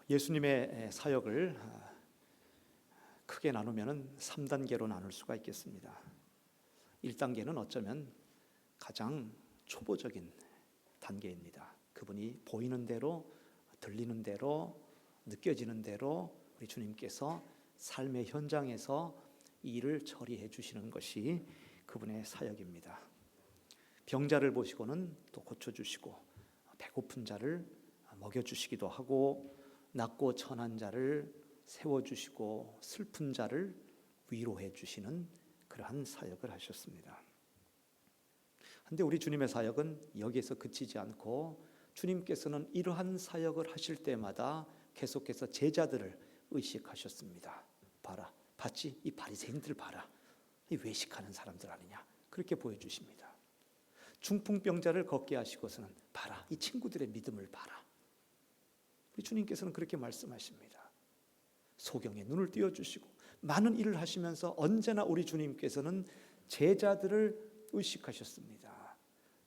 예수님의 사역을 크게 나누면 3단계로 나눌 수가 있겠습니다. 1단계는 어쩌면 가장 초보적인 단계입니다. 그분이 보이는 대로, 들리는 대로, 느껴지는 대로 우리 주님께서 삶의 현장에서 이 일을 처리해 주시는 것이 그분의 사역입니다. 병자를 보시고는 또 고쳐주시고, 배고픈 자를 먹여주시기도 하고, 낮고 천한 자를 세워주시고, 슬픈 자를 위로해 주시는 그러한 사역을 하셨습니다. 그런데 우리 주님의 사역은 여기에서 그치지 않고 주님께서는 이러한 사역을 하실 때마다 계속해서 제자들을 의식하셨습니다. 봐라, 봤지? 이 바리새인들 봐라, 이 외식하는 사람들 아니냐, 그렇게 보여주십니다. 중풍병자를 걷게 하시고서는 봐라, 이 친구들의 믿음을 봐라. 우리 주님께서는 그렇게 말씀하십니다. 소경의 눈을 띄워주시고 많은 일을 하시면서 언제나 우리 주님께서는 제자들을 의식하셨습니다.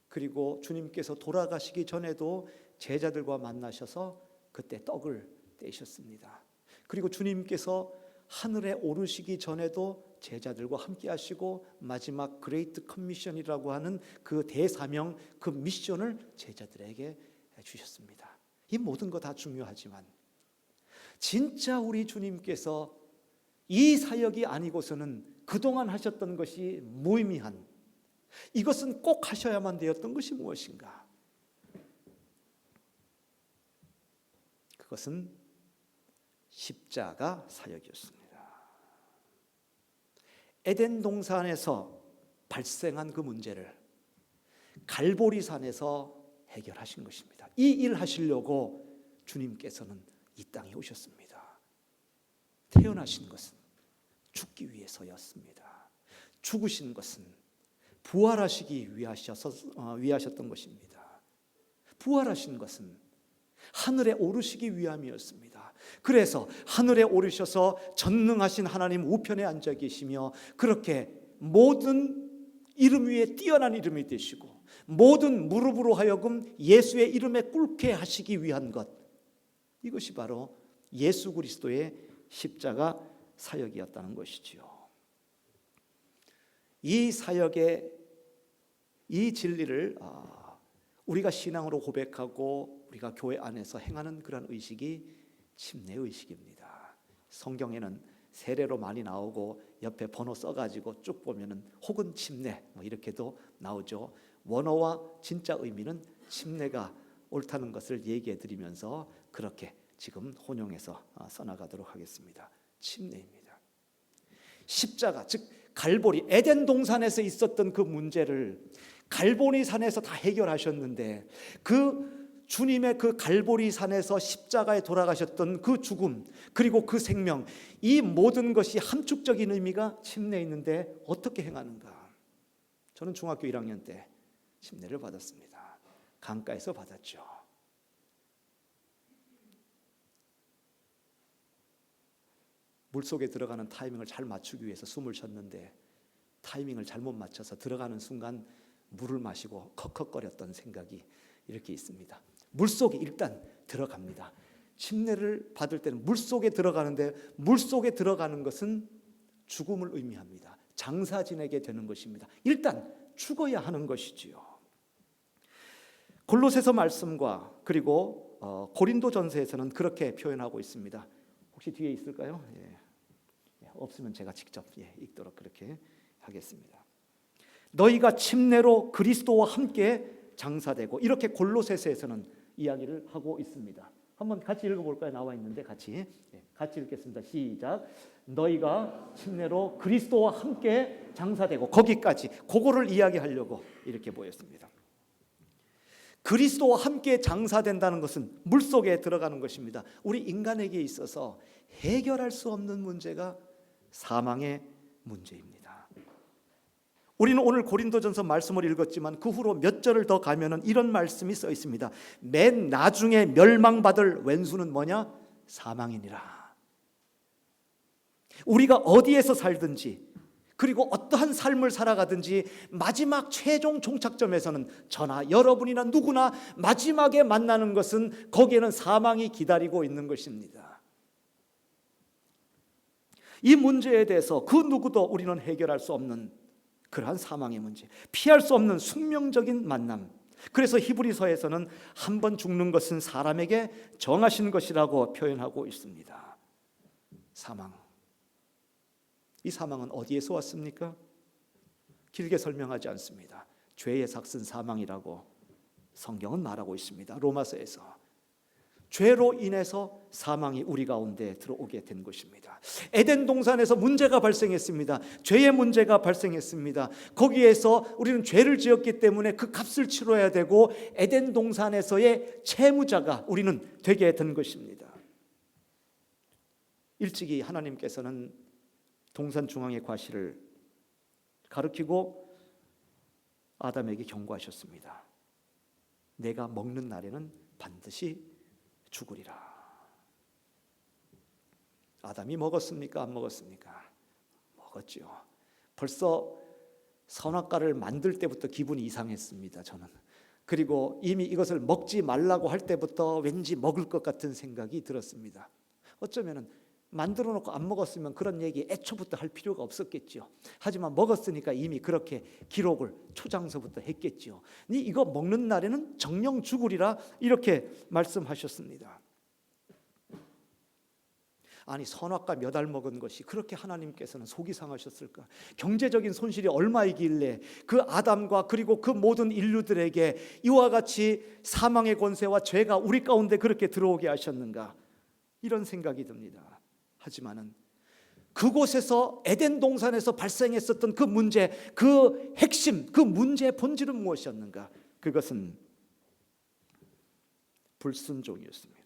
그리고 주님께서 돌아가시기 전에도 제자들과 만나셔서 그때 떡을 떼셨습니다. 그리고 주님께서 하늘에 오르시기 전에도 제자들과 함께 하시고 마지막 그레이트 커미션이라고 하는 그 대사명, 그 미션을 제자들에게 주셨습니다. 이 모든 거 다 중요하지만 진짜 우리 주님께서 이 사역이 아니고서는 그동안 하셨던 것이 무의미한, 이것은 꼭 하셔야만 되었던 것이 무엇인가? 그것은 십자가 사역이었습니다. 에덴 동산에서 발생한 그 문제를 갈보리산에서 해결하신 것입니다. 이 일 하시려고 주님께서는 이 땅에 오셨습니다. 태어나신 것은 죽기 위해서였습니다. 죽으신 것은 부활하시기 위하셨던 것입니다. 부활하신 것은 하늘에 오르시기 위함이었습니다. 그래서 하늘에 오르셔서 전능하신 하나님 우편에 앉아 계시며 그렇게 모든 이름 위에 뛰어난 이름이 되시고 모든 무릎으로 하여금 예수의 이름에 꿇게 하시기 위한 것, 이것이 바로 예수 그리스도의 십자가 사역이었다는 것이지요. 이 사역의 이 진리를 우리가 신앙으로 고백하고 우리가 교회 안에서 행하는 그런 의식이 침례 의식입니다. 성경에는 세례로 많이 나오고 옆에 번호 써가지고 쭉 보면은 혹은 침례 이렇게도 나오죠. 원어와 진짜 의미는 침례가 옳다는 것을 얘기해 드리면서 그렇게 지금 혼용해서 써나가도록 하겠습니다. 침례입니다. 십자가, 즉 갈보리, 에덴 동산에서 있었던 그 문제를 갈보리 산에서 다 해결하셨는데 그 주님의 그 갈보리 산에서 십자가에 돌아가셨던 그 죽음 그리고 그 생명, 이 모든 것이 함축적인 의미가 침례에 있는데 어떻게 행하는가? 저는 중학교 1학년 때 침례를 받았습니다. 강가에서 받았죠. 물속에 들어가는 타이밍을 잘 맞추기 위해서 숨을 쉬었는데 타이밍을 잘못 맞춰서 들어가는 순간 물을 마시고 컥컥거렸던 생각이 이렇게 있습니다. 물속에 일단 들어갑니다. 침례를 받을 때는 물속에 들어가는데 물속에 들어가는 것은 죽음을 의미합니다. 장사 지내게 되는 것입니다. 일단 죽어야 하는 것이지요. 골로새서 말씀과 그리고 고린도전서에서는 그렇게 표현하고 있습니다. 혹시 뒤에 있을까요? 예. 없으면 제가 직접 읽도록 그렇게 하겠습니다. 너희가 침례로 그리스도와 함께 장사되고, 이렇게 골로새서에서는 이야기를 하고 있습니다. 한번 같이 읽어볼까요? 나와 있는데 같이 읽겠습니다. 시작. 너희가 침례로 그리스도와 함께 장사되고, 거기까지 그거를 이야기하려고 이렇게 보였습니다. 그리스도와 함께 장사된다는 것은 물속에 들어가는 것입니다. 우리 인간에게 있어서 해결할 수 없는 문제가 사망의 문제입니다. 우리는 오늘 고린도전서 말씀을 읽었지만 그 후로 몇 절을 더 가면은 이런 말씀이 써 있습니다. 맨 나중에 멸망받을 왼수는 뭐냐? 사망이니라. 우리가 어디에서 살든지 그리고 어떠한 삶을 살아가든지 마지막 최종 종착점에서는 저나 여러분이나 누구나 마지막에 만나는 것은 거기에는 사망이 기다리고 있는 것입니다. 이 문제에 대해서 그 누구도 우리는 해결할 수 없는 그러한 사망의 문제, 피할 수 없는 숙명적인 만남. 그래서 히브리서에서는 한 번 죽는 것은 사람에게 정하신 것이라고 표현하고 있습니다. 사망. 이 사망은 어디에서 왔습니까? 길게 설명하지 않습니다. 죄의 삭슨 사망이라고 성경은 말하고 있습니다. 로마서에서 죄로 인해서 사망이 우리 가운데 들어오게 된 것입니다. 에덴 동산에서 문제가 발생했습니다. 죄의 문제가 발생했습니다. 거기에서 우리는 죄를 지었기 때문에 그 값을 치러야 되고 에덴 동산에서의 채무자가 우리는 되게 된 것입니다. 일찍이 하나님께서는 동산 중앙의 과실을 가리키고 아담에게 경고하셨습니다. 내가 먹는 날에는 반드시 죽으리라. 아담이 먹었습니까? 안 먹었습니까? 먹었죠. 벌써 선악과를 만들 때부터 기분이 이상했습니다. 저는. 그리고 이미 이것을 먹지 말라고 할 때부터 왠지 먹을 것 같은 생각이 들었습니다. 어쩌면은 만들어 놓고 안 먹었으면 그런 얘기 애초부터 할 필요가 없었겠죠. 하지만 먹었으니까 이미 그렇게 기록을 초장서부터 했겠죠. 이거 먹는 날에는 정령 죽으리라 이렇게 말씀하셨습니다. 아니 선악과 몇 알 먹은 것이 그렇게 하나님께서는 속이 상하셨을까? 경제적인 손실이 얼마이길래 그 아담과 그리고 그 모든 인류들에게 이와 같이 사망의 권세와 죄가 우리 가운데 그렇게 들어오게 하셨는가? 이런 생각이 듭니다. 하지만은 그곳에서 에덴 동산에서 발생했었던 그 문제, 그 핵심, 그 문제의 본질은 무엇이었는가? 그것은 불순종이었습니다.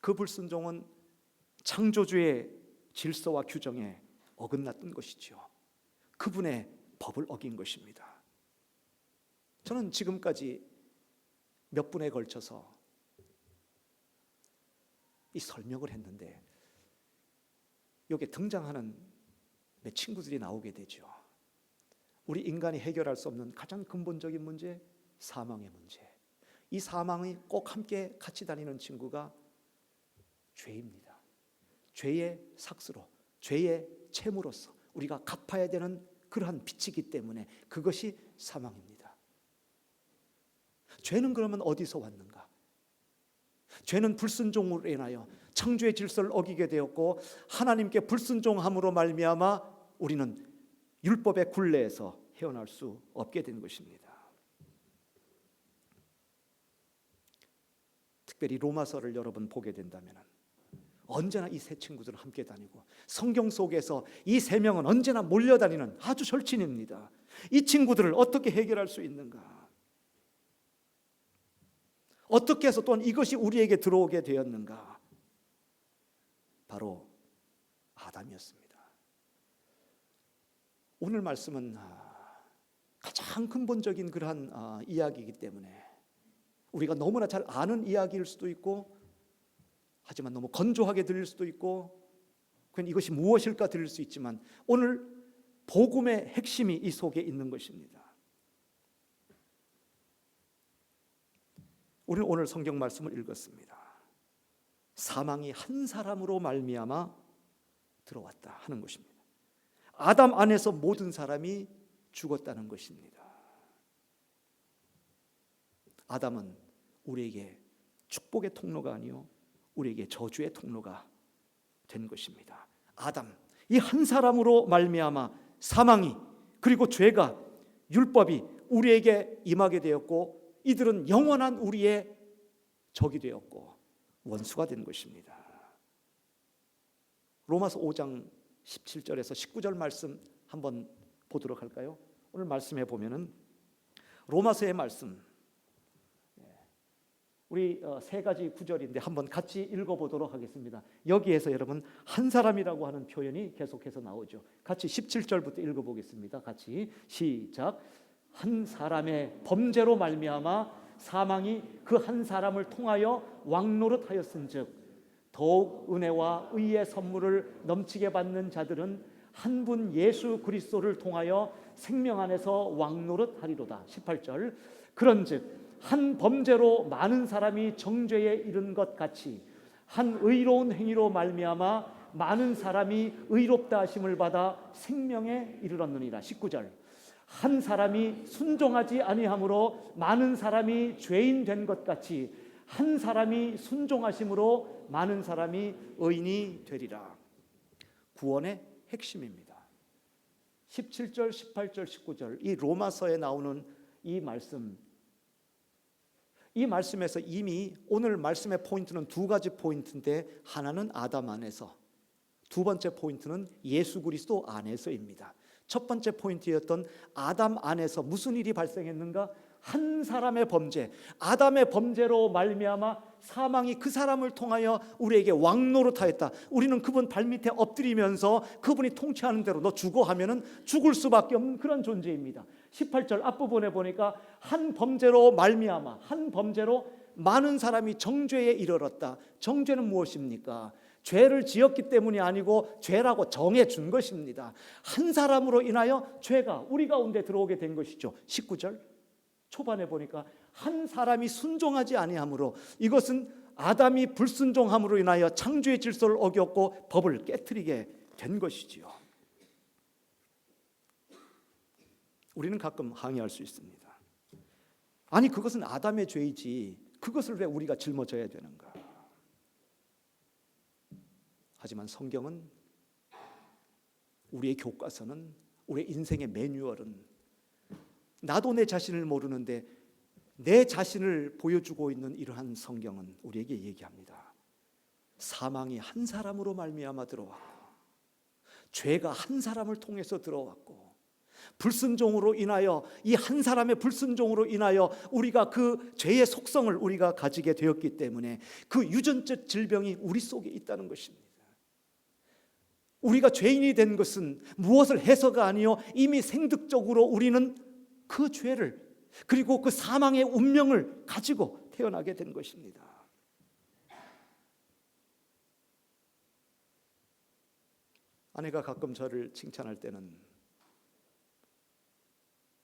그 불순종은 창조주의 질서와 규정에 어긋났던 것이죠. 그분의 법을 어긴 것입니다. 저는 지금까지 몇 분에 걸쳐서 이 설명을 했는데 여기에 등장하는 내 친구들이 나오게 되죠. 우리 인간이 해결할 수 없는 가장 근본적인 문제, 사망의 문제. 이 사망이 꼭 함께 같이 다니는 친구가 죄입니다. 죄의 삭스로, 죄의 채무로서 우리가 갚아야 되는 그러한 빚이기 때문에 그것이 사망입니다. 죄는 그러면 어디서 왔는가? 죄는 불순종으로 인하여 창조의 질서를 어기게 되었고 하나님께 불순종함으로 말미암아 우리는 율법의 굴레에서 헤어날 수 없게 된 것입니다. 특별히 로마서를 여러분 보게 된다면 언제나 이 세 친구들은 함께 다니고 성경 속에서 이 세 명은 언제나 몰려다니는 아주 절친입니다. 이 친구들을 어떻게 해결할 수 있는가? 어떻게 해서 또한 이것이 우리에게 들어오게 되었는가? 바로 아담이었습니다. 오늘 말씀은 가장 근본적인 그러한 이야기이기 때문에 우리가 너무나 잘 아는 이야기일 수도 있고 하지만 너무 건조하게 들릴 수도 있고 그건 이것이 무엇일까 들릴 수 있지만 오늘 복음의 핵심이 이 속에 있는 것입니다. 우리는 오늘 성경 말씀을 읽었습니다. 사망이 한 사람으로 말미암아 들어왔다 하는 것입니다. 아담 안에서 모든 사람이 죽었다는 것입니다. 아담은 우리에게 축복의 통로가 아니요 우리에게 저주의 통로가 된 것입니다. 아담, 이 한 사람으로 말미암아 사망이 그리고 죄가 율법이 우리에게 임하게 되었고 이들은 영원한 우리의 적이 되었고 원수가 된 것입니다. 로마서 5장 17절에서 19절 말씀 한번 보도록 할까요? 오늘 말씀해 보면은 로마서의 말씀 우리 세 가지 구절인데 한번 같이 읽어보도록 하겠습니다. 여기에서 여러분 한 사람이라고 하는 표현이 계속해서 나오죠. 같이 17절부터 읽어보겠습니다. 같이 시작. 한 사람의 범죄로 말미암아 사망이 그 한 사람을 통하여 왕노릇하였은즉 더욱 은혜와 의의 선물을 넘치게 받는 자들은 한 분 예수 그리스도를 통하여 생명 안에서 왕노릇하리로다. 18절. 그런즉 한 범죄로 많은 사람이 정죄에 이른 것 같이 한 의로운 행위로 말미암아 많은 사람이 의롭다 하심을 받아 생명에 이르렀느니라. 19절. 한 사람이 순종하지 아니함으로 많은 사람이 죄인 된 것 같이 한 사람이 순종하심으로 많은 사람이 의인이 되리라. 구원의 핵심입니다. 17절, 18절, 19절 이 로마서에 나오는 이 말씀에서 이미 오늘 말씀의 포인트는 두 가지 포인트인데, 하나는 아담 안에서, 두 번째 포인트는 예수 그리스도 안에서입니다. 첫 번째 포인트였던 아담 안에서 무슨 일이 발생했는가? 한 사람의 범죄, 아담의 범죄로 말미암아 사망이 그 사람을 통하여 우리에게 왕노릇하였다. 우리는 그분 발밑에 엎드리면서 그분이 통치하는 대로 너 죽어 하면은 죽을 수밖에 없는 그런 존재입니다. 18절 앞부분에 보니까 한 범죄로 말미암아, 한 범죄로 많은 사람이 정죄에 이르렀다. 정죄는 무엇입니까? 죄를 지었기 때문이 아니고 죄라고 정해준 것입니다. 한 사람으로 인하여 죄가 우리 가운데 들어오게 된 것이죠. 19절 초반에 보니까 한 사람이 순종하지 아니함으로, 이것은 아담이 불순종함으로 인하여 창조의 질서를 어겼고 법을 깨트리게 된 것이지요. 우리는 가끔 항의할 수 있습니다. 아니 그것은 아담의 죄이지 그것을 왜 우리가 짊어져야 되는가? 하지만 성경은, 우리의 교과서는, 우리의 인생의 매뉴얼은 나도 내 자신을 모르는데 내 자신을 보여주고 있는 이러한 성경은 우리에게 얘기합니다. 사망이 한 사람으로 말미암아 들어왔고, 죄가 한 사람을 통해서 들어왔고, 불순종으로 인하여, 이 한 사람의 불순종으로 인하여 우리가 그 죄의 속성을 우리가 가지게 되었기 때문에 그 유전적 질병이 우리 속에 있다는 것입니다. 우리가 죄인이 된 것은 무엇을 해서가 아니요, 이미 생득적으로 우리는 그 죄를, 그리고 그 사망의 운명을 가지고 태어나게 된 것입니다. 아내가 가끔 저를 칭찬할 때는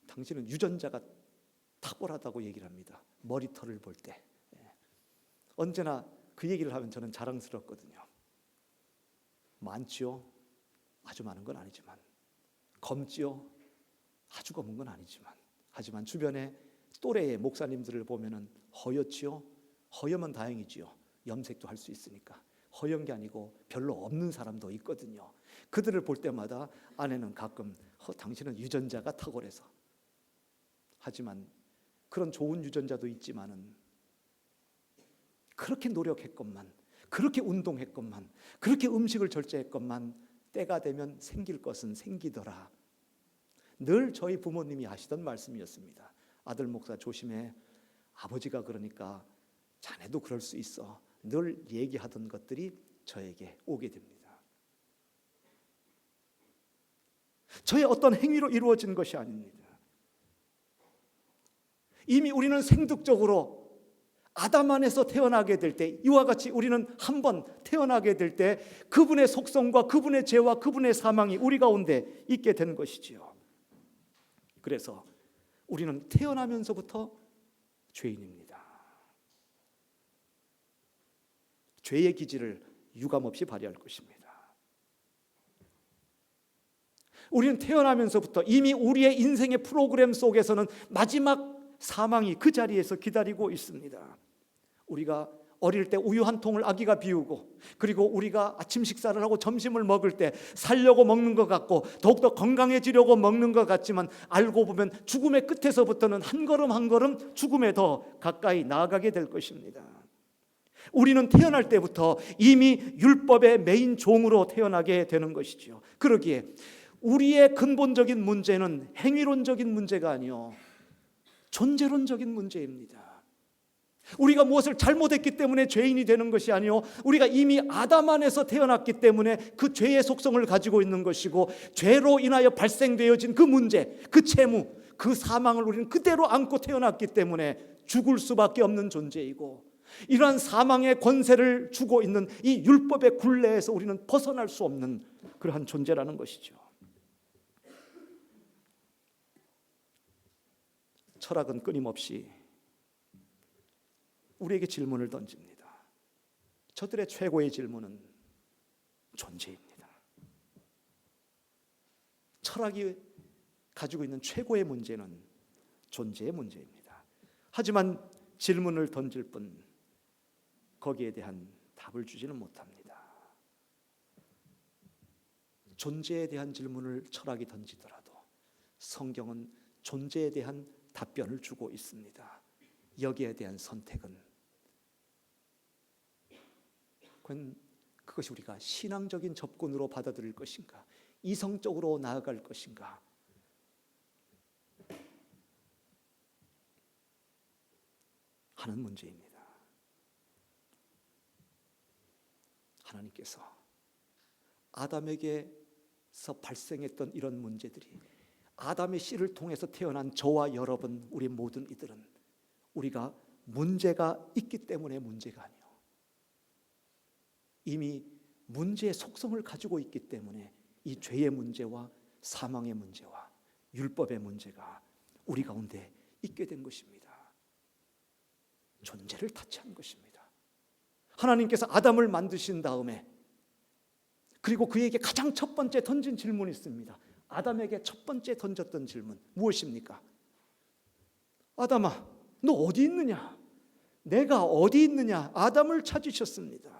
당신은 유전자가 탁월하다고 얘기를 합니다. 머리털을 볼 때. 언제나 그 얘기를 하면 저는 자랑스럽거든요. 많지요? 아주 많은 건 아니지만. 검지요? 아주 검은 건 아니지만. 하지만 주변에 또래의 목사님들을 보면은 허옇지요? 허옇면 다행이지요. 염색도 할 수 있으니까. 허연 게 아니고 별로 없는 사람도 있거든요. 그들을 볼 때마다 아내는 가끔 당신은 유전자가 탁월해서. 하지만 그런 좋은 유전자도 있지만은 그렇게 노력했건만, 그렇게 운동했건만, 그렇게 음식을 절제했건만 때가 되면 생길 것은 생기더라. 늘 저희 부모님이 하시던 말씀이었습니다. 아들 목사 조심해. 아버지가 그러니까 자네도 그럴 수 있어. 늘 얘기하던 것들이 저에게 오게 됩니다. 저의 어떤 행위로 이루어진 것이 아닙니다. 이미 우리는 생득적으로 아담 안에서 태어나게 될 때, 이와 같이 우리는 한 번 태어나게 될 때 그분의 속성과 그분의 죄와 그분의 사망이 우리 가운데 있게 된 것이지요. 그래서 우리는 태어나면서부터 죄인입니다. 죄의 기질을 유감없이 발휘할 것입니다. 우리는 태어나면서부터 이미 우리의 인생의 프로그램 속에서는 마지막 사망이 그 자리에서 기다리고 있습니다. 우리가 어릴 때 우유 한 통을 아기가 비우고, 그리고 우리가 아침 식사를 하고 점심을 먹을 때 살려고 먹는 것 같고 더욱더 건강해지려고 먹는 것 같지만, 알고 보면 죽음의 끝에서부터는 한 걸음 한 걸음 죽음에 더 가까이 나아가게 될 것입니다. 우리는 태어날 때부터 이미 율법의 메인 종으로 태어나게 되는 것이지요. 그러기에 우리의 근본적인 문제는 행위론적인 문제가 아니요, 존재론적인 문제입니다. 우리가 무엇을 잘못했기 때문에 죄인이 되는 것이 아니요, 우리가 이미 아담 안에서 태어났기 때문에 그 죄의 속성을 가지고 있는 것이고, 죄로 인하여 발생되어진 그 문제, 그 채무, 그 사망을 우리는 그대로 안고 태어났기 때문에 죽을 수밖에 없는 존재이고, 이러한 사망의 권세를 주고 있는 이 율법의 굴레에서 우리는 벗어날 수 없는 그러한 존재라는 것이죠. 철학은 끊임없이 우리에게 질문을 던집니다. 저들의 최고의 질문은 존재입니다. 철학이 가지고 있는 최고의 문제는 존재의 문제입니다. 하지만 질문을 던질 뿐 거기에 대한 답을 주지는 못합니다. 존재에 대한 질문을 철학이 던지더라도 성경은 존재에 대한 답변을 주고 있습니다. 여기에 대한 선택은 그것이 우리가 신앙적인 접근으로 받아들일 것인가, 이성적으로 나아갈 것인가, 하는 문제입니다. 하나님께서 아담에게서 발생했던 이런 문제들이 아담의 씨를 통해서 태어난 저와 여러분, 우리 모든 이들은 우리가 문제가 있기 때문에 문제가 아니요, 이미 문제의 속성을 가지고 있기 때문에 이 죄의 문제와 사망의 문제와 율법의 문제가 우리 가운데 있게 된 것입니다. 존재를 타치한 것입니다. 하나님께서 아담을 만드신 다음에 그리고 그에게 가장 첫 번째 던진 질문이 있습니다. 아담에게 첫 번째 던졌던 질문 무엇입니까? 아담아, 너 어디 있느냐? 내가 어디 있느냐? 아담을 찾으셨습니다.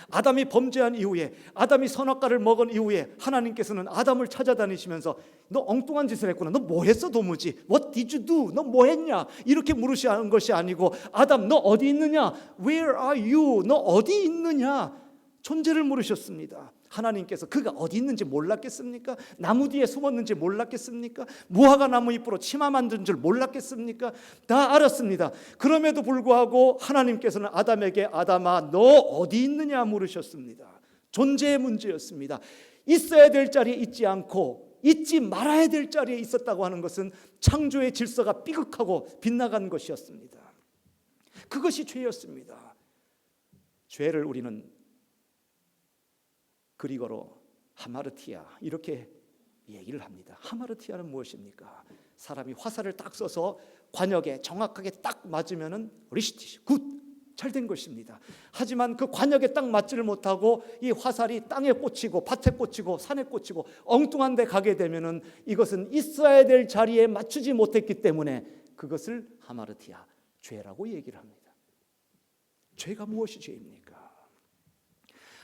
아담이 범죄한 이후에, 아담이 선악과를 먹은 이후에 하나님께서는 아담을 찾아다니시면서 너 엉뚱한 짓을 했구나, 너 뭐 했어 도무지, What did you do? 너 뭐 했냐? 이렇게 물으시는 것이 아니고 아담 너 어디 있느냐? Where are you? 너 어디 있느냐? 존재를 물으셨습니다. 하나님께서 그가 어디 있는지 몰랐겠습니까? 나무 뒤에 숨었는지 몰랐겠습니까? 무화과 나무 잎으로 치마 만든 줄 몰랐겠습니까? 다 알았습니다. 그럼에도 불구하고 하나님께서는 아담에게 아담아 너 어디 있느냐 물으셨습니다. 존재의 문제였습니다. 있어야 될 자리에 있지 않고 있지 말아야 될 자리에 있었다고 하는 것은 창조의 질서가 삐걱하고 빗나간 것이었습니다. 그것이 죄였습니다. 죄를 우리는 그리고로 하마르티아 이렇게 얘기를 합니다. 하마르티아는 무엇입니까? 사람이 화살을 딱 쏘서 관역에 정확하게 딱 맞으면은 리시티 굿, 잘 된 것입니다. 하지만 그 관역에 딱 맞지를 못하고 이 화살이 땅에 꽂히고 밭에 꽂히고 산에 꽂히고 엉뚱한 데 가게 되면은 이것은 있어야 될 자리에 맞추지 못했기 때문에 그것을 하마르티아, 죄라고 얘기를 합니다. 죄가 무엇이 죄입니까?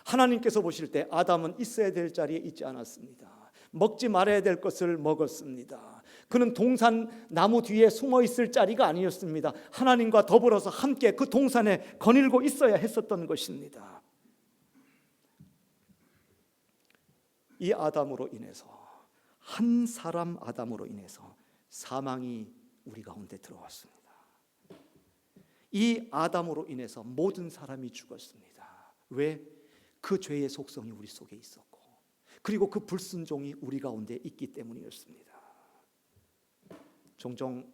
하나님께서 보실 때 아담은 있어야 될 자리에 있지 않았습니다. 먹지 말아야 될 것을 먹었습니다. 그는 동산 나무 뒤에 숨어 있을 자리가 아니었습니다. 하나님과 더불어서 함께 그 동산에 거닐고 있어야 했었던 것입니다. 이 아담으로 인해서, 한 사람 아담으로 인해서 사망이 우리 가운데 들어왔습니다. 이 아담으로 인해서 모든 사람이 죽었습니다. 왜? 그 죄의 속성이 우리 속에 있었고, 그리고 그 불순종이 우리 가운데 있기 때문이었습니다. 종종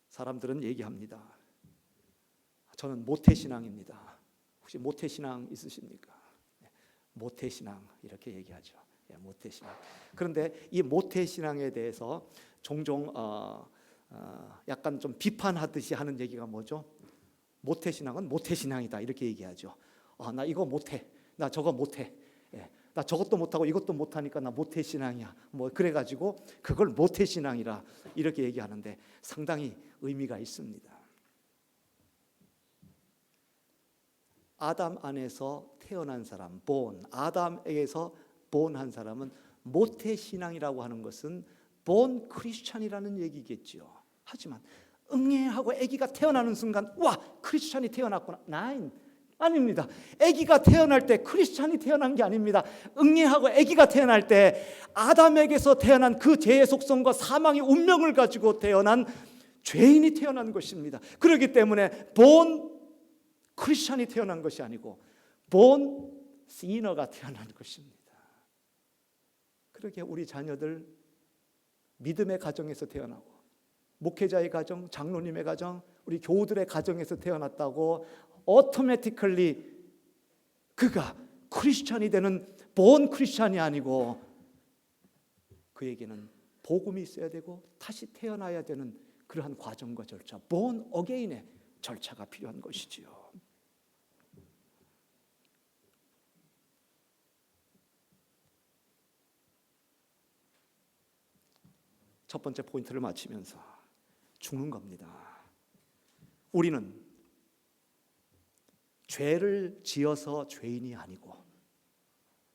사람들은 얘기합니다. 저는 모태신앙입니다. 혹시 모태신앙 있으십니까? 모태신앙 이렇게 얘기하죠. 모태신앙. 그런데 이 모태신앙에 대해서 종종 약간 좀 비판하듯이 하는 얘기가 뭐죠? 모태신앙은 모태신앙이다 이렇게 얘기하죠. 나 이거 못해, 나 저거 못해, 나 저것도 못하고 이것도 못하니까 나 모태신앙이야, 뭐 그래가지고 그걸 모태신앙이라 이렇게 얘기하는데 상당히 의미가 있습니다. 아담 안에서 태어난 사람, 아담에게서 본한 사람은 모태신앙이라고 하는 것은 본 크리스찬이라는 얘기겠죠. 하지만 응애하고 아기가 태어나는 순간 와, 크리스찬이 태어났구나. 아닙니다. 아기가 태어날 때 크리스찬이 태어난 게 아닙니다. 응애하고 아기가 태어날 때 아담에게서 태어난 그 죄의 속성과 사망의 운명을 가지고 태어난 죄인이 태어난 것입니다. 그렇기 때문에 본 크리스찬이 태어난 것이 아니고 본 시너가 태어난 것입니다. 그렇게 우리 자녀들 믿음의 가정에서 태어나고 목회자의 가정, 장로님의 가정, 우리 교우들의 가정에서 태어났다고 오토매티컬리 그가 크리스찬이 되는 본 크리스찬이 아니고 그에게는 복음이 있어야 되고 다시 태어나야 되는 그러한 과정과 절차, 본 어게인의 절차가 필요한 것이지요. 첫 번째 포인트를 마치면서 죽는 겁니다. 우리는 죄를 지어서 죄인이 아니고,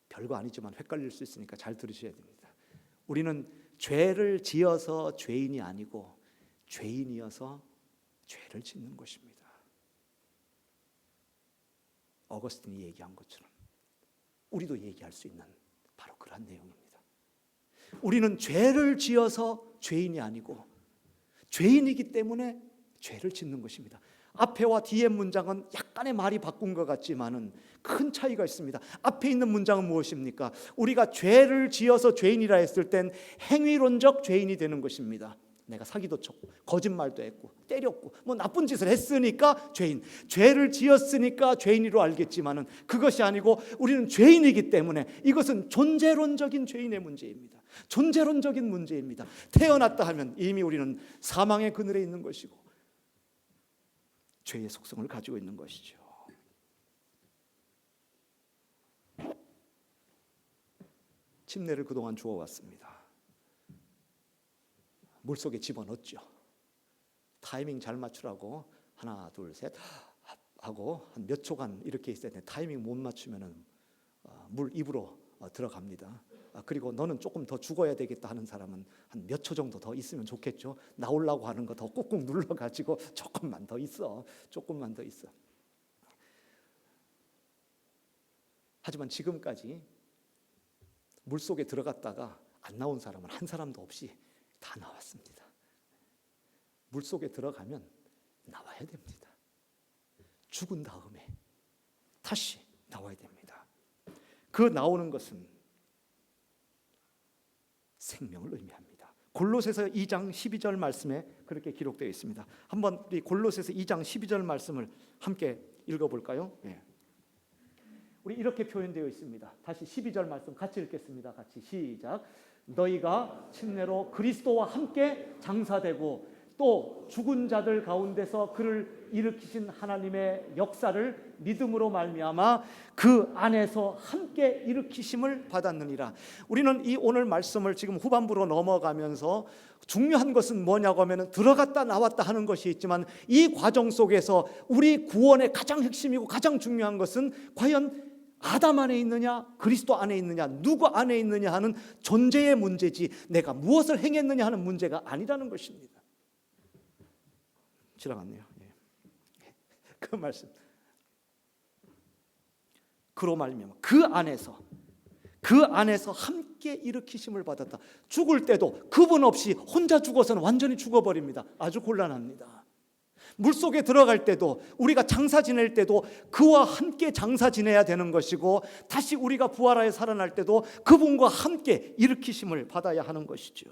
별거 아니지만 헷갈릴 수 있으니까 잘 들으셔야 됩니다. 우리는 죄를 지어서 죄인이 아니고 죄인이어서 죄를 짓는 것입니다. 어거스틴이 얘기한 것처럼 우리도 얘기할 수 있는 바로 그런 내용입니다. 우리는 죄를 지어서 죄인이 아니고 죄인이기 때문에 죄를 짓는 것입니다. 앞에와 뒤의 문장은 약간의 말이 바꾼 것 같지만은 큰 차이가 있습니다. 앞에 있는 문장은 무엇입니까? 우리가 죄를 지어서 죄인이라 했을 땐 행위론적 죄인이 되는 것입니다. 내가 사기도 쳤고 거짓말도 했고 때렸고 뭐 나쁜 짓을 했으니까 죄인, 죄를 지었으니까 죄인으로 알겠지만은 그것이 아니고 우리는 죄인이기 때문에 이것은 존재론적인 죄인의 문제입니다. 존재론적인 문제입니다. 태어났다 하면 이미 우리는 사망의 그늘에 있는 것이고 죄의 속성을 가지고 있는 것이죠. 침례를 그동안 주워왔습니다. 물속에 집어넣었죠. 타이밍 잘 맞추라고 하나 둘 셋 하고 한 몇 초간 이렇게 있어야 돼. 타이밍 못 맞추면은 물 입으로 들어갑니다. 그리고 너는 조금 더 죽어야 되겠다 하는 사람은 한 몇 초 정도 더 있으면 좋겠죠. 나오려고 하는 거 더 꾹꾹 눌러가지고 조금만 더 있어. 조금만 더 있어. 하지만 지금까지 물속에 들어갔다가 안 나온 사람은 한 사람도 없이 다 나왔습니다. 물속에 들어가면 나와야 됩니다. 죽은 다음에 다시 나와야 됩니다. 그 나오는 것은 생명을 의미합니다. 골로새서 2장 12절 말씀에 그렇게 기록되어 있습니다. 한번 우리 골로새서 2장 12절 말씀을 함께 읽어볼까요? 네. 우리 이렇게 표현되어 있습니다. 다시 12절 말씀 같이 읽겠습니다. 같이 시작. 너희가 침례로 그리스도와 함께 장사되고 또 죽은 자들 가운데서 그를 일으키신 하나님의 역사를 믿음으로 말미암아 그 안에서 함께 일으키심을 받았느니라. 우리는 이 오늘 말씀을 지금 후반부로 넘어가면서 중요한 것은 뭐냐고 하면 들어갔다 나왔다 하는 것이 있지만 이 과정 속에서 우리 구원의 가장 핵심이고 가장 중요한 것은 과연 아담 안에 있느냐 그리스도 안에 있느냐 누구 안에 있느냐 하는 존재의 문제지 내가 무엇을 행했느냐 하는 문제가 아니라는 것입니다. 지나갔네요. 그 말씀. 그로 말미암아 그 안에서 함께 일으키심을 받았다. 죽을 때도 그분 없이 혼자 죽어서는 완전히 죽어버립니다. 아주 곤란합니다. 물속에 들어갈 때도 우리가 장사 지낼 때도 그와 함께 장사 지내야 되는 것이고 다시 우리가 부활하여 살아날 때도 그분과 함께 일으키심을 받아야 하는 것이죠.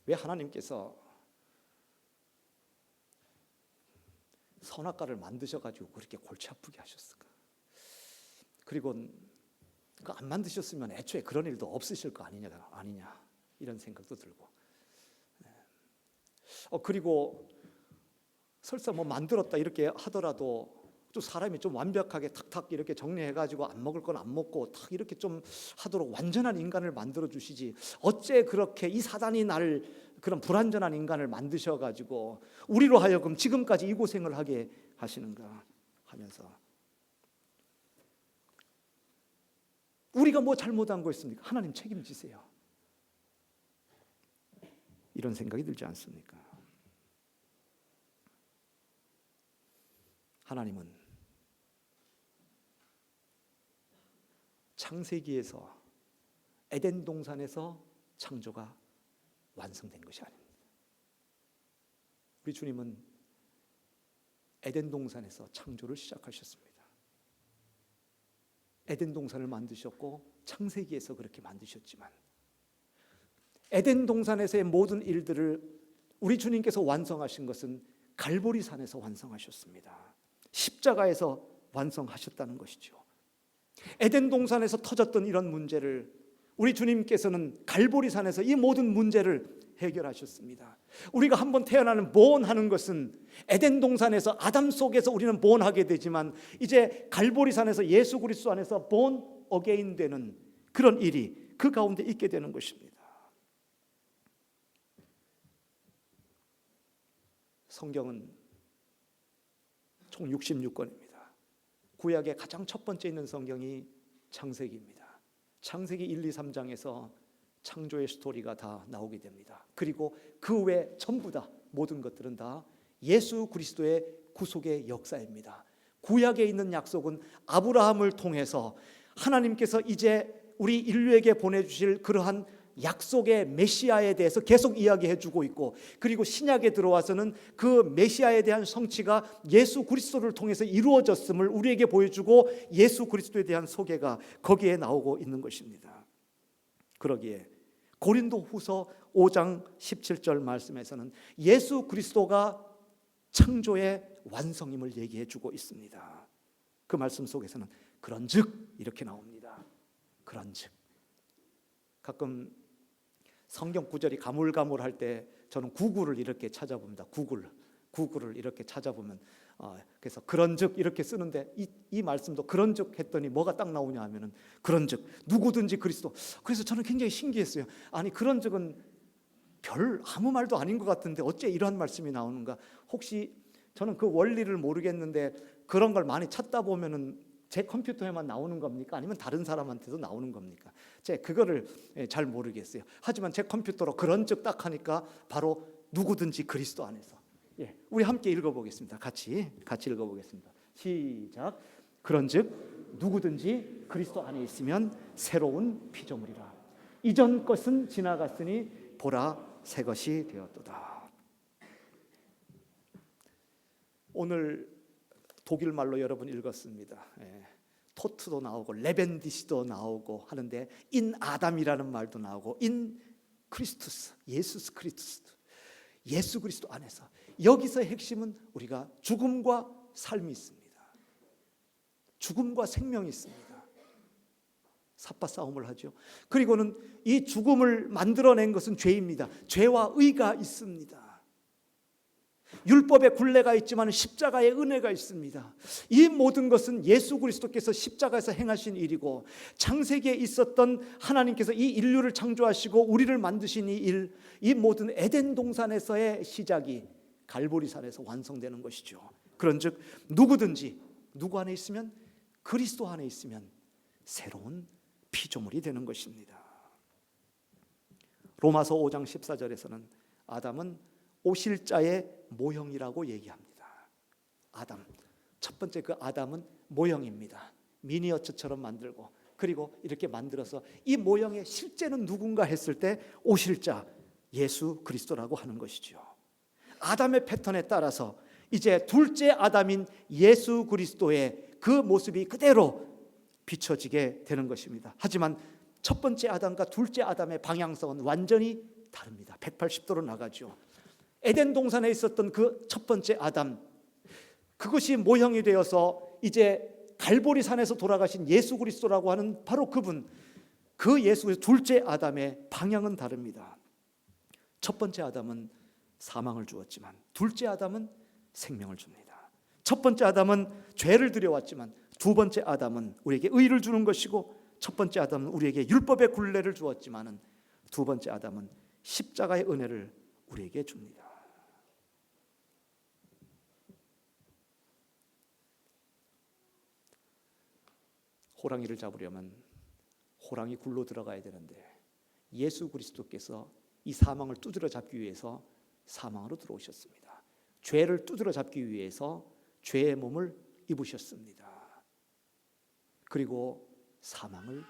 왜 하나님께서 선악과를 만드셔가지고 그렇게 골치 아프게 하셨을까? 그리고 그 안 만드셨으면 애초에 그런 일도 없으실 거 아니냐 이런 생각도 들고 그리고 설사 뭐 만들었다 이렇게 하더라도 또 사람이 좀 완벽하게 탁탁 이렇게 정리해가지고 안 먹을 건 안 먹고 탁 이렇게 좀 하도록 완전한 인간을 만들어 주시지 어째 그렇게 이 사단이 나를 그런 불완전한 인간을 만드셔가지고 우리로 하여금 지금까지 이 고생을 하게 하시는가 하면서 우리가 뭐 잘못한 거 있습니까? 하나님 책임지세요. 이런 생각이 들지 않습니까? 하나님은 창세기에서 에덴 동산에서 창조가 완성된 것이 아닙니다. 우리 주님은 에덴 동산에서 창조를 시작하셨습니다. 에덴 동산을 만드셨고 창세기에서 그렇게 만드셨지만 에덴 동산에서의 모든 일들을 우리 주님께서 완성하신 것은 갈보리산에서 완성하셨습니다. 십자가에서 완성하셨다는 것이죠. 에덴 동산에서 터졌던 이런 문제를 우리 주님께서는 갈보리산에서 이 모든 문제를 해결하셨습니다. 우리가 한번 태어나는 본하는 것은 에덴 동산에서 아담 속에서 우리는 본하게 되지만 이제 갈보리산에서 예수 그리스도 안에서 본 어게인 되는 그런 일이 그 가운데 있게 되는 것입니다. 성경은 총 66권입니다. 구약의 가장 첫 번째 있는 성경이 창세기입니다. 창세기 1, 2, 3장에서 창조의 스토리가 다 나오게 됩니다. 그리고 그 외 전부 다 모든 것들은 다 예수 그리스도의 구속의 역사입니다. 구약에 있는 약속은 아브라함을 통해서 하나님께서 이제 우리 인류에게 보내주실 그러한 약속의 메시아에 대해서 계속 이야기해 주고 있고, 그리고 신약에 들어와서는 그 메시아에 대한 성취가 예수 그리스도를 통해서 이루어졌음을 우리에게 보여주고 예수 그리스도에 대한 소개가 거기에 나오고 있는 것입니다. 그러기에 고린도후서 5장 17절 말씀에서는 예수 그리스도가 창조의 완성임을 얘기해 주고 있습니다. 그 말씀 속에서는 그런즉 이렇게 나옵니다. 그런즉. 가끔 성경 구절이 가물가물할 때 저는 구글을 이렇게 찾아봅니다. 구글을 이렇게 찾아보면 그래서 그런즉 이렇게 쓰는데 이 말씀도 그런즉 했더니 뭐가 딱 나오냐 하면은 그런즉 누구든지 그리스도. 그래서 저는 굉장히 신기했어요. 아니 그런즉은 별 아무 말도 아닌 것 같은데 어째 이러한 말씀이 나오는가? 혹시 저는 그 원리를 모르겠는데 그런 걸 많이 찾다 보면은 제 컴퓨터에만 나오는 겁니까? 아니면 다른 사람한테도 나오는 겁니까? 제가 그거를 잘 모르겠어요. 하지만 제 컴퓨터로 그런즉 딱 하니까 바로 누구든지 그리스도 안에서. 우리 함께 읽어보겠습니다. 같이 읽어보겠습니다. 시작. 그런즉 누구든지 그리스도 안에 있으면 새로운 피조물이라. 이전 것은 지나갔으니 보라 새 것이 되었도다. 오늘 독일 말로 여러분 읽었습니다. 토트도 나오고 레벤디시도 나오고 하는데 인 아담이라는 말도 나오고 인 크리스투스, 예수 크리스tus, 예수 그리스도 안에서. 여기서 핵심은 우리가 죽음과 삶이 있습니다. 죽음과 생명이 있습니다. 삿바 싸움을 하죠. 그리고는 이 죽음을 만들어낸 것은 죄입니다. 죄와 의가 있습니다. 율법의 굴레가 있지만 십자가의 은혜가 있습니다. 이 모든 것은 예수 그리스도께서 십자가에서 행하신 일이고, 창세기에 있었던 하나님께서 이 인류를 창조하시고 우리를 만드신 이 일, 이 모든 에덴 동산에서의 시작이 갈보리산에서 완성되는 것이죠. 그런즉 누구든지 누구 안에 있으면, 그리스도 안에 있으면 새로운 피조물이 되는 것입니다. 로마서 5장 14절에서는 아담은 오실자의 모형이라고 얘기합니다. 아담, 첫 번째 그 아담은 모형입니다. 미니어처처럼 만들고, 그리고 이렇게 만들어서 이 모형의 실제는 누군가 했을 때 오실자 예수 그리스도라고 하는 것이죠. 아담의 패턴에 따라서 이제 둘째 아담인 예수 그리스도의 그 모습이 그대로 비춰지게 되는 것입니다. 하지만 첫 번째 아담과 둘째 아담의 방향성은 완전히 다릅니다. 180도로 나가죠. 에덴 동산에 있었던 그 첫 번째 아담, 그것이 모형이 되어서 이제 갈보리 산에서 돌아가신 예수 그리스도라고 하는 바로 그분, 그 예수 둘째 아담의 방향은 다릅니다. 첫 번째 아담은 사망을 주었지만 둘째 아담은 생명을 줍니다. 첫 번째 아담은 죄를 들여왔지만 두 번째 아담은 우리에게 의를 주는 것이고, 첫 번째 아담은 우리에게 율법의 굴레를 주었지만 두 번째 아담은 십자가의 은혜를 우리에게 줍니다. 호랑이를 잡으려면 호랑이 굴로 들어가야 되는데 예수 그리스도께서 이 사망을 두드려 잡기 위해서 사망으로 들어오셨습니다. 죄를 두드려 잡기 위해서 죄의 몸을 입으셨습니다. 그리고 사망을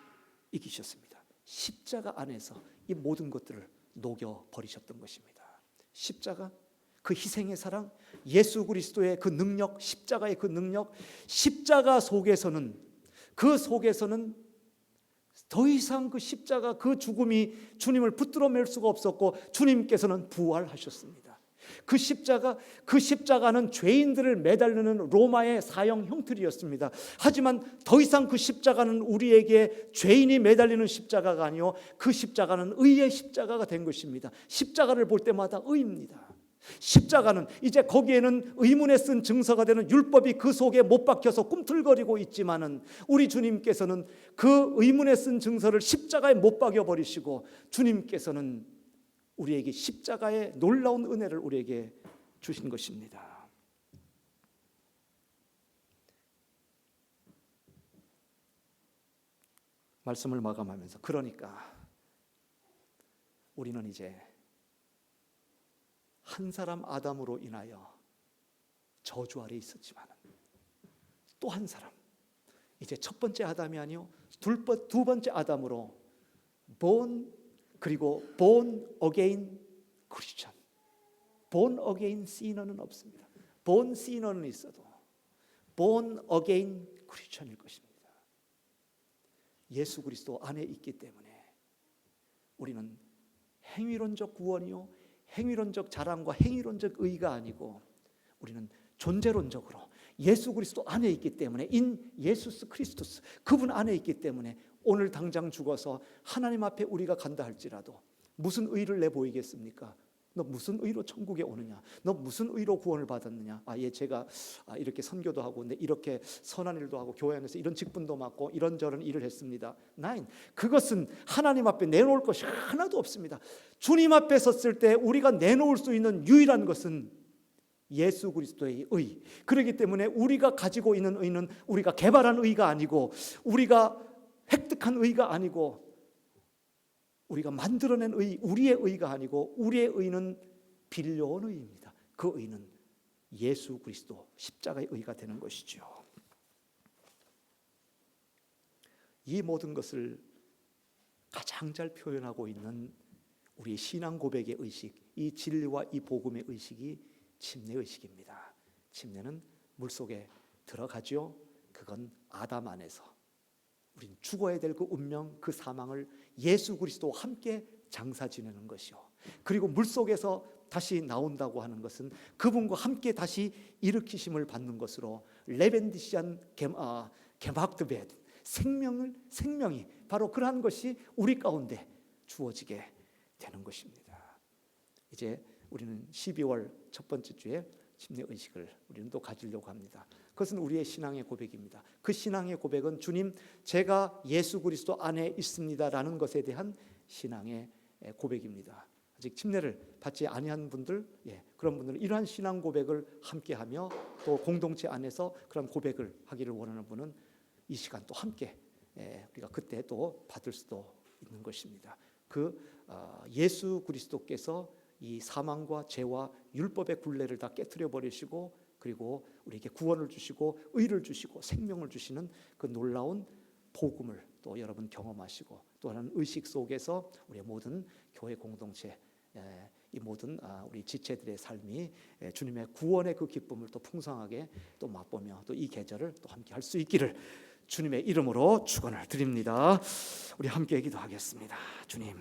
이기셨습니다. 십자가 안에서 이 모든 것들을 녹여버리셨던 것입니다. 십자가, 그 희생의 사랑, 예수 그리스도의 그 능력, 십자가의 그 능력, 십자가 속에서는 그 속에서는 더 이상 그 십자가, 그 죽음이 주님을 붙들어 맬 수가 없었고 주님께서는 부활하셨습니다. 그 십자가는 죄인들을 매달리는 로마의 사형 형틀이었습니다. 하지만 더 이상 그 십자가는 우리에게 죄인이 매달리는 십자가가 아니요, 그 십자가는 의의 십자가가 된 것입니다. 십자가를 볼 때마다 의입니다. 십자가는 이제 거기에는 의문에 쓴 증서가 되는 율법이 그 속에 못 박혀서 꿈틀거리고 있지만은 우리 주님께서는 그 의문에 쓴 증서를 십자가에 못 박여 버리시고 주님께서는 우리에게 십자가의 놀라운 은혜를 우리에게 주신 것입니다. 말씀을 마감하면서, 그러니까 우리는 이제 한 사람 아담으로 인하여 저주 아래 있었지만 또 한 사람, 이제 첫 번째 아담이 아니요 두 번째 아담으로 그리고 born again 크리스천, born again 시너는 없습니다. born 시너는 있어도 born again 크리스천일 것입니다. 예수 그리스도 안에 있기 때문에 우리는 행위론적 구원이요, 행위론적 자랑과 행위론적 의가 아니고 우리는 존재론적으로 예수 그리스도 안에 있기 때문에, 인 예수스 크리스토스, 그분 안에 있기 때문에 오늘 당장 죽어서 하나님 앞에 우리가 간다 할지라도 무슨 의를 내보이겠습니까? 너 무슨 의로 천국에 오느냐? 너 무슨 의로 구원을 받았느냐? 제가 이렇게 선교도 하고 이렇게 선한 일도 하고 교회 안에서 이런 직분도 맡고 이런저런 일을 했습니다. 그것은 하나님 앞에 내놓을 것이 하나도 없습니다. 주님 앞에 섰을 때 우리가 내놓을 수 있는 유일한 것은 예수 그리스도의 의. 그렇기 때문에 우리가 가지고 있는 의는 우리가 개발한 의가 아니고, 우리가 획득한 의가 아니고, 우리가 만들어낸 의, 우리의 의가 아니고, 우리의 의는 빌려온 의입니다. 그 의는 예수 그리스도 십자가의 의가 되는 것이죠. 이 모든 것을 가장 잘 표현하고 있는 우리 신앙 고백의 의식, 이 진리와 이 복음의 의식이 침례 의식입니다. 침례는 물속에 들어가죠. 그건 아담 안에서 우린 죽어야 될 그 운명, 그 사망을 예수 그리스도와 함께 장사 지내는 것이요, 그리고 물속에서 다시 나온다고 하는 것은 그분과 함께 다시 일으키심을 받는 것으로 레벤디시안 게마크트베드, 생명이 바로 그러한 것이 우리 가운데 주어지게 되는 것입니다. 이제 우리는 12월 첫 번째 주에 침례 의식을 우리는 또 가지려고 합니다. 그것은 우리의 신앙의 고백입니다. 그 신앙의 고백은 주님, 제가 예수 그리스도 안에 있습니다라는 것에 대한 신앙의 고백입니다. 아직 침례를 받지 아니한 분들, 그런 분들은 이러한 신앙 고백을 함께하며 또 공동체 안에서 그런 고백을 하기를 원하는 분은 이 시간 또 함께 우리가 그때 또 받을 수도 있는 것입니다. 예수 그리스도께서 이 사망과 죄와 율법의 굴레를 다 깨트려 버리시고, 그리고 우리에게 구원을 주시고 의를 주시고 생명을 주시는 그 놀라운 복음을 또 여러분 경험하시고, 또 하나는 의식 속에서 우리의 모든 교회 공동체, 이 모든 우리 지체들의 삶이 주님의 구원의 그 기쁨을 또 풍성하게 또 맛보며 또 이 계절을 또 함께 할 수 있기를 주님의 이름으로 축원을 드립니다. 우리 함께 기도하겠습니다. 주님,